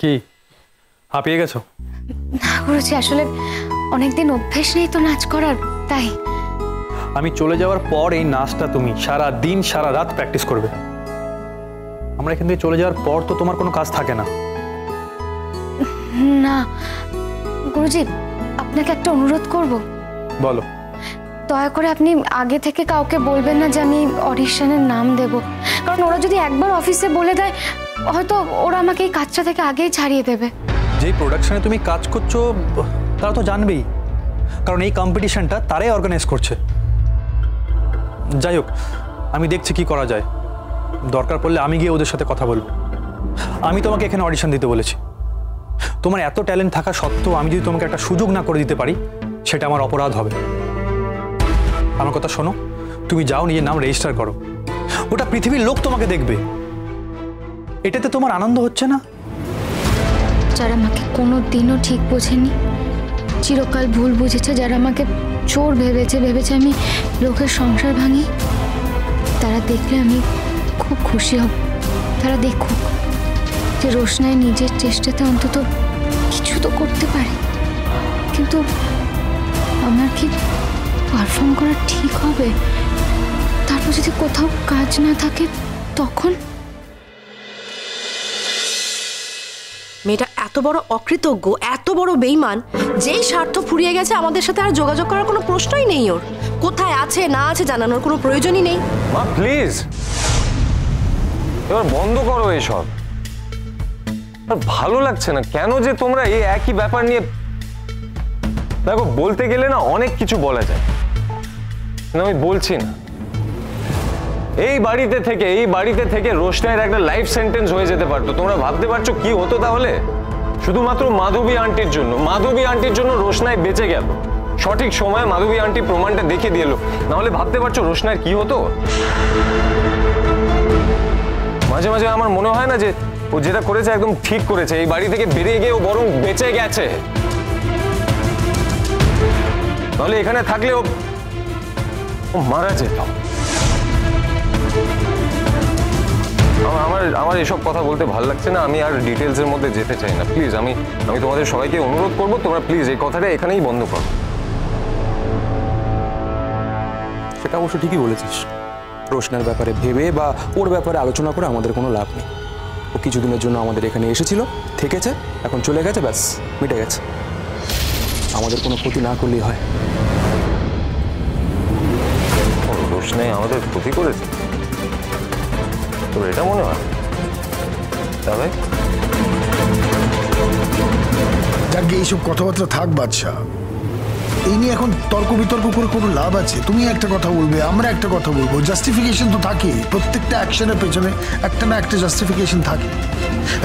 কি হাঁপিয়ে গেছো? না গুরুজি, আসলে অনেকদিন অভ্যেস নেই তো নাচ করার, তাই। আমি চলে যাওয়ার পর এই নাচটা তুমি সারা দিন সারা রাত প্র্যাকটিস করবে। আমরা এখান থেকে চলে যাওয়ার পর তো তোমার কোনো কাজ থাকে না। না গুরুজি, আপনাকে একটা অনুরোধ করব। বলো। দয়া করে আপনি আগে থেকে কাউকে বলবেন না যে আমি অডিশনের নাম দেব, কারণ ওরা যদি একবার অফিসে বলে দেয় হয়তো ওরা আমাকে এই কাজটা থেকে আগেই ছাড়িয়ে দেবে। যেই প্রোডাকশনে তুমি কাজ করছো তারা তো জানবেই, কারণ এই কম্পিটিশনটা তারাই অর্গানাইজ করছে। যাই হোক, আমি দেখছি কি করা যায়, দরকার পড়লে আমি গিয়ে ওদের সাথে কথা বলবো। আমি তোমাকে এখানে অডিশন দিতে বলেছি। তোমার এত ট্যালেন্ট থাকা সত্ত্বেও আমি যদি তোমাকে একটা সুযোগ না করে দিতে পারি সেটা আমার অপরাধ হবে। আমার কথা শোনো, তুমি যাও নিজের নাম রেজিস্টার করো, ওটা পৃথিবীর লোক তোমাকে দেখবে। এটাতে তোমার আনন্দ হচ্ছে না? যারা আমাকে কোনো দিনও ঠিক বোঝেনি, চিরকাল ভুল বুঝেছে, যারা আমাকে চোর ভেবেছে আমি লোকের সংসার ভাঙি, তারা দেখলে আমি খুব খুশি হব। তারা দেখুক যে রোশনাই নিজের চেষ্টাতে অন্তত কিছু তো করতে পারে। কিন্তু আমার কি পারফর্ম করা ঠিক হবে? তারপর যদি কোথাও কাজ না থাকে তখন? মেয়েটা এত বড় অকৃতজ্ঞ, এত বড় বেঈমান, যেই স্বার্থ ফুরিয়ে গেছে আমাদের সাথে আর যোগাযোগ করার কোনো প্রশ্নই নেই। ওর কোথায় আছে না আছে জানানোর কোনো প্রয়োজনই নেই। মা প্লিজ এবার বন্ধ করো এসব। ভালো লাগছে না কেন যে তোমরা এই একই ব্যাপার নিয়ে। দেখো, বলতে গেলে না অনেক কিছু বলা যায়, আমি বলছি না। এই বাড়িতে থেকে রোশনাইয়ের একটা লাইফ সেন্টেন্স হয়ে যেতে পারতো। তোমরা ভাবতে পারছো কি হতো তাহলে? শুধুমাত্র মাধবী আন্টির জন্য রোশনাই বেঁচে গেল। সঠিক সময়ে মাধবী আন্টি প্রমাণটা দেখে দিল, না হলে ভাবতে পারছো রোশনাইয়ের কি হতো? মাঝে মাঝে আমার মনে হয় না যে ও যেটা করেছে একদম ঠিক করেছে। এই বাড়ি থেকে বেরিয়ে গিয়ে ও বরং বেঁচে গেছে, নাহলে এখানে থাকলে ও মারা যেত। আমার এসব কথা বলতে ভালো লাগছে না, আমি আর ডিটেলসের মধ্যে যেতে চাই না। প্লিজ আমি তোমাদের সবাইকে অনুরোধ করবো, তোমরা প্লিজ এই কথাটা এখানেই বন্ধ করো। সেটা অবশ্য ঠিকই বলেছিস। রোশনার ব্যাপারে ভেবে বা ওর ব্যাপারে আলোচনা করে আমাদের কোনো লাভ নেই। ও কিছুদিনের জন্য আমাদের এখানে এসেছিল, থেকেছে, এখন চলে গেছে, ব্যাস মিটে গেছে। আমাদের কোনো ক্ষতি না করলেই হয়। রোশনাই আমাদের ক্ষতি করেছে তোর এটা মনে হয়? তবে যাকে এইসব কথাবার্তা থাক বাদশা, এই নিয়ে এখন তর্ক বিতর্ক করে কোনো লাভ আছে? তুমি একটা কথা বলবে, আমরা একটা কথা বলবো, জাস্টিফিকেশন তো থাকে। প্রত্যেকটা অ্যাকশনের পেছনে একটা না একটা জাস্টিফিকেশন থাকে।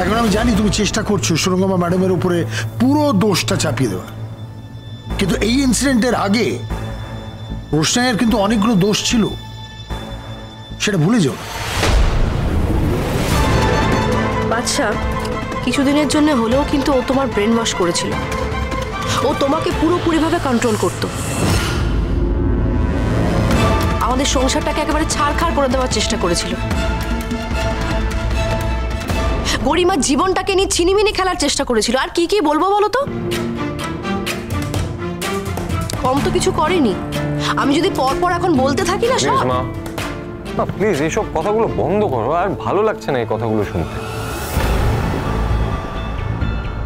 এখন আমি জানি তুমি চেষ্টা করছো সুরঙ্গমা ম্যাডামের উপরে পুরো দোষটা চাপিয়ে দেওয়ার, কিন্তু এই ইনসিডেন্টের আগে রোশনাইয়ের কিন্তু অনেকগুলো দোষ ছিল, সেটা ভুলে যাও। বাদশা, কিছুদিনের জন্য হলেও কিন্তু ও তোমার ব্রেন ওয়াশ করেছিল। ও তোমাকে পুরোপুরিভাবে কন্ট্রোল করত। আমাদের সংসারটাকে একেবারে ছাড়খাড় করে দেওয়ার চেষ্টা করেছিল। গরিমার জীবনটাকে নিয়ে ছিনিমিনি খেলার চেষ্টা করেছিল। আর কি কি বলবো বলো তো? কম তো কিছু করেনি। আমি যদি পরপর এখন বলতে থাকি না সব। মা প্লিজ এইসব কথাগুলো বন্ধ করো, আর ভালো লাগছে না এই কথাগুলো শুনতে।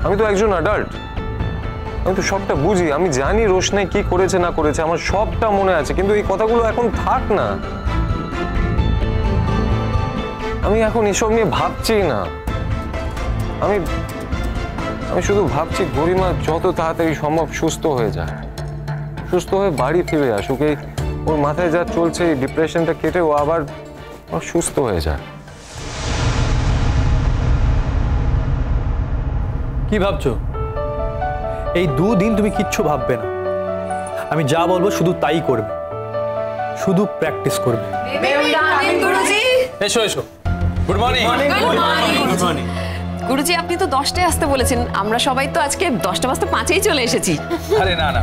আমি তো একজন অ্যাডাল্ট, আমি তো সবটা বুঝি। আমি জানি রোশনাই কি করেছে না করেছে, আমার সবটা মনে আছে। কিন্তু এই কথাগুলো এখন থাক না। আমি এখন এসব নিয়ে ভাবছি না। আমি শুধু ভাবছি গরিমা যত তাড়াতাড়ি সম্ভব সুস্থ হয়ে যায়, সুস্থ হয়ে বাড়ি ফিরে আসুক। ওর মাথায় যা চলছে এই ডিপ্রেশনটা কেটে ও আবার সুস্থ হয়ে যায়। কি ভাবছো? এই দুদিন তুমি কিচ্ছু ভাববে না। আমি যা বলবো শুধু তাই করবে, শুধু প্র্যাকটিস করবে। এসো এসো। Good morning. Good morning. Guruji, আপনি তো 10টায় আসতে বলেছেন, আমরা সবাই তো আজকে 10টা বাজতে 5এই চলে এসেছি। আরে না না,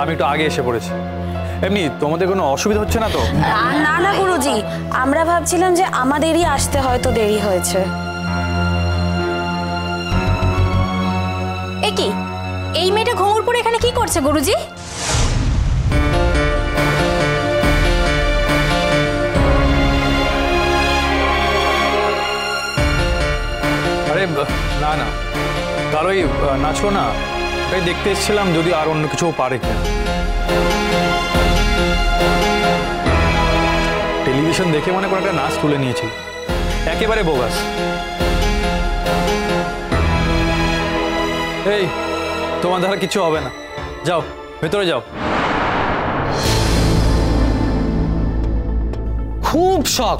আমি একটু আগে এসে পড়েছি। এমনি তোমাদের কোনো অসুবিধা হচ্ছে না তো? না না গুরুজি, আমরা ভাবছিলাম যে আমাদেরই আসতে হয়তো দেরি হয়েছে। এই মেয়েটা ঘুঙুর পরে এখানে কি করছে গুরুজি? আরে না না, কারোই নাচলো না, তাই দেখতে এসেছিলাম যদি আর অন্য কিছু পারে কিনা। টেলিভিশন দেখে মনে করে একটা নাচ তুলে নিয়েছি, একেবারে বোগাস। এই তোমার দ্বারা কিছু হবে না, যাও ভেতরে যাও। খুব শখ।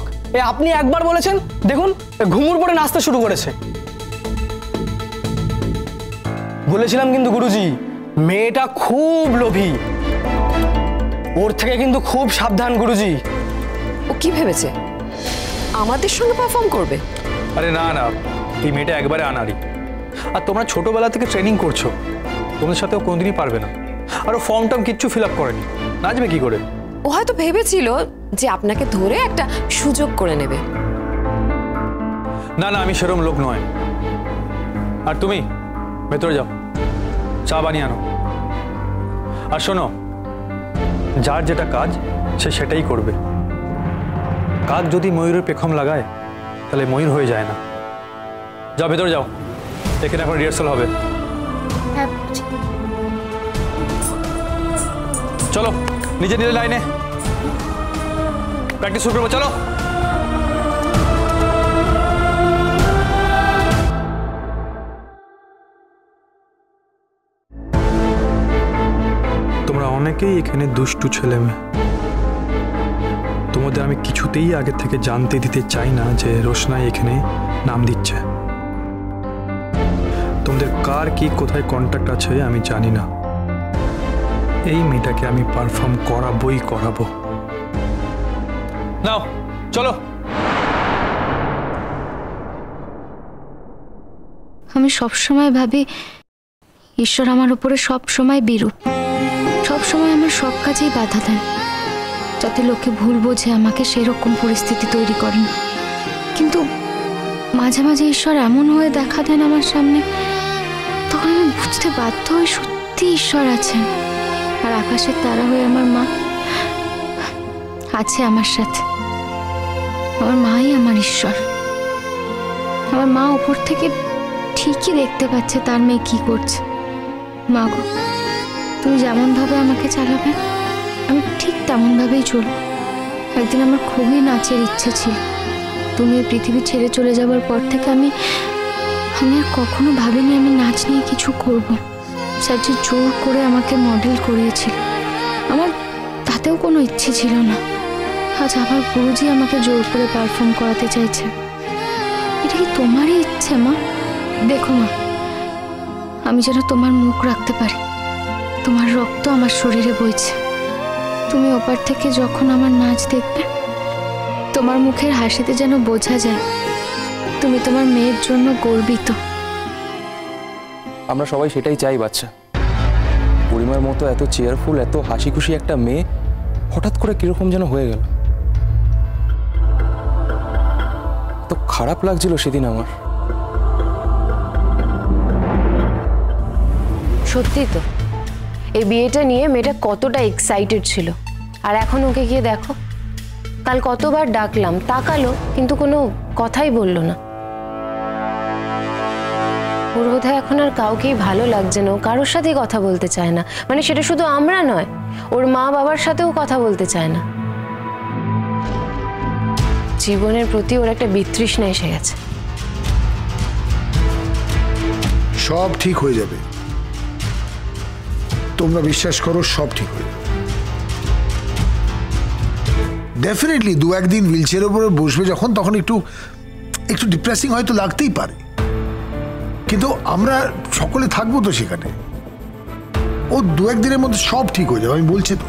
আপনি একবার বলেছেন, দেখুন ঘুঙুর পরে নাচতে শুরু করেছে। বলেছিলাম কিন্তু গুরুজি, মেয়েটা খুব লোভী, ওর থেকে কিন্তু খুব সাবধান গুরুজি। ও কি ভেবেছে আমাদের সঙ্গে পারফর্ম করবে? আরে না না, এই মেয়েটা একবারে আনাড়ি। আর তোমরা ছোটবেলা থেকে ট্রেনিং করছো, তোমাদের সাথেও কোনোদিনই পারবে না। আর ও ফর্ম টর্ম কিচ্ছু ফিল আপ করেনি, নাচবে কি করে? ও হয়তো ভেবেছিল যে আপনাকে ধরে একটা সুযোগ করে নেবে। না না, আমি সেরকম লোক নয়। আর তুমি ভেতরে যাও, চা বানিয়ে আনো। আর শোনো, যার যেটা কাজ সে সেটাই করবে। কাক যদি ময়ূরের পেখম লাগায় তাহলে ময়ূর হয়ে যায় না। যাও ভেতরে যাও, এখানে এখন রিহার্সাল হবে। চলো নিজে নিজে লাইনে প্র্যাকটিস শুরু করবো, চলো। তোমরা অনেকেই এখানে দুষ্টু ছেলে মেয়ে। তোমাদের আমি কিছুতেই আগে থেকে জানতে দিতে চাই না যে রোশনাই এখানে নাম দিচ্ছে। তোমাদের কার কি কোথায় কন্ট্যাক্ট আছে আমি জানি না। এই মেয়েটাকে আমি পারফর্ম করাবো। নাও চলো। আমি সবসময় ভাবি ঈশ্বর আমার উপরে সবসময় বিরূপ, সবসময় আমার সব কাজেই বাধা দেন, যাতে লোকে ভুল বোঝে আমাকে সেরকম পরিস্থিতি তৈরি করেন। কিন্তু মাঝে মাঝে ঈশ্বর এমন হয়ে দেখা দেন আমার সামনে, তখন আমি বুঝতে বাধ্য হই সত্যি ঈশ্বর আছেন। আর আকাশের তারা হয়ে আমার মা আছে আমার সাথে। আমার মাই আমার ঈশ্বর। আমার মা ওপর থেকে ঠিকই দেখতে পাচ্ছে তার মেয়ে কি করছে। মা গো, তুমি যেমনভাবে আমাকে চালাবে আমি ঠিক তেমনভাবেই চলব। একদিন আমার খুবই নাচের ইচ্ছে ছিল। তুমি এই পৃথিবী ছেড়ে চলে যাবার পর থেকে আমি আর কখনো ভাবিনি আমি নাচ নিয়ে কিছু করব। স্যার যে জোর করে আমাকে মডেল করিয়েছিল, আমার তাতেও কোনো ইচ্ছে ছিল না। আজ আবার গুরুজি আমাকে জোর করে পারফর্ম করাতে চাইছে। এটা কি তোমারই ইচ্ছে মা? দেখো মা, আমি যেন তোমার মুখ রাখতে পারি। তোমার রক্ত আমার শরীরে বইছে। তুমি ওপার থেকে যখন আমার নাচ দেখবে, তোমার মুখের হাসিতে যেন বোঝা যায় তুমি তোমার মেয়ের জন্য গর্বিত। আমরা সবাই সেটাই চাই বাচ্চা। পরিমার মতো এত চেয়ারফুল, এত হাসি খুশি একটা মেয়ে হঠাৎ করে কিরকম যেন হয়ে গেল। তো খারাপ লাগছিল সেদিন আমার। সত্যি তো, এই বিয়েটা নিয়ে মেয়েটা কতটা এক্সাইটেড ছিল। আর এখন ওকে গিয়ে দেখো, কাল কতবার ডাকলাম, তাকালো কিন্তু কোনো কথাই বললো না। ওর বোধহয় এখন আর কাউকেই ভালো লাগছে না, ও কারোর সাথেই কথা বলতে চায় না। মানে সেটা শুধু আমরা নয়, ওর মা বাবার সাথেও কথা বলতে চায় না। জীবনের প্রতি ওর একটা বিতৃষ্ণা এসে গেছে। সব ঠিক হয়ে যাবে, তোমরা বিশ্বাস করো, সব ঠিক হয়ে যাবে। ডেফিনেটলি দু একদিন হুইলচেয়ারের উপরে বসবে যখন, তখন একটু ডিপ্রেসিং হয়তো লাগতেই পারে, কিন্তু আমরা সকলে থাকবো তো সেখানে। ও দু একদিনের মধ্যে সব ঠিক হয়ে যাবে, আমি বলছি তো।